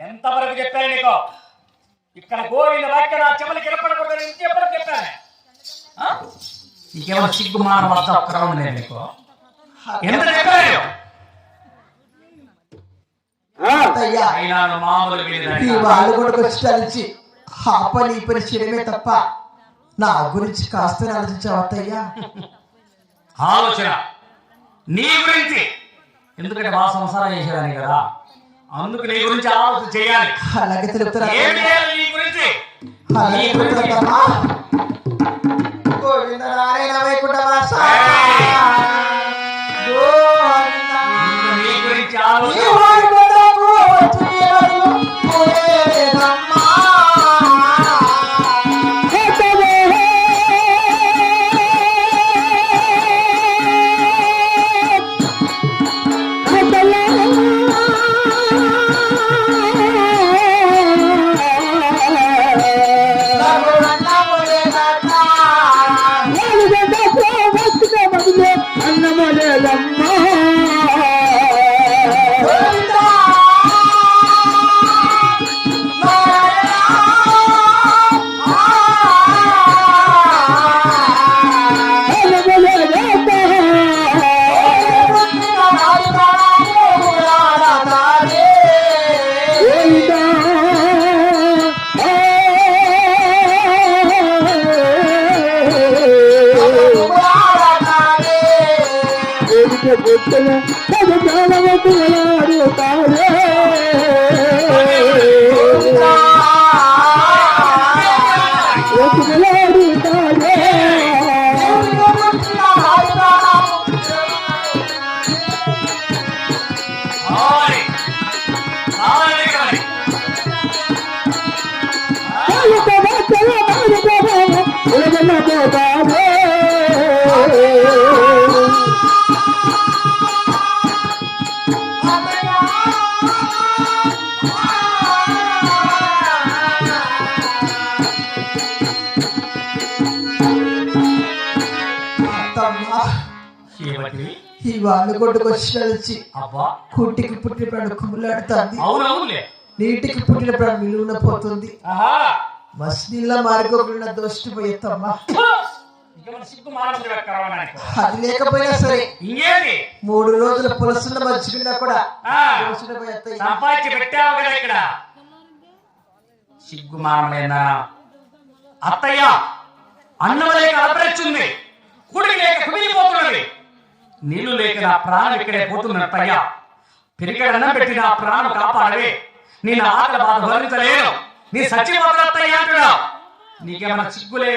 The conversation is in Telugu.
ఎంతవరకు చెప్పాను నీకు? ఇక్కడ గోవింద వాక్య నా చెవులకి వినపడకూడదని ఇంకెవరికి చెప్పాను? నీకేమో సిగ్గు మాన వద్ద ఒక్కరా ఉంది నీకు? ఎంత చెప్పాను? వాళ్ళు కూడా వచ్చి కలిసి ఆ పని ఈ పని చేయడమే తప్ప నా గురించి కాస్త ఆలోచించావు అత్తయ్యా. ఆలోచన నీ గురించి, ఎందుకంటే మా సంసారం చేసేదాన్ని కదా, అందుకు నీ గురించి ఆలోచన చేయాలి. అలాగే తెలుపుతారా? నీ గురించి నీ గురించి ఆలోచన ఈ వాళ్ళు కొట్టుకు వచ్చి కుట్టికి పుట్టిన ప్రాణం కుమ్ములాడుతుంది, నీటికి పుట్టిన ప్రాణం విలువన పోతుంది. మస్నీళ్ళ మార్గంలో దోషిపోయేత్తమ్మా. అది లేకపోయినా సరే 3 రోజుల పులసున్న మర్చిపోయినా కూడా సిగ్గు మానలేనా అత్తయ్య? అన్నం లేక అలపరిచింది, కుడి లేక కుమిలిపోతున్నది, నీళ్లు లేక నా ప్రాణం ఇక్కడే పోతున్న అత్తయ్య. పెరిగడన్నం పెట్టి నా ప్రాణం కాపాడవే. నేను ఆకలి బాధ భరించలేను, నీ సత్యవతలత్తయ్య అంటున్నావు. నీకేమన్నా సిగ్గులే?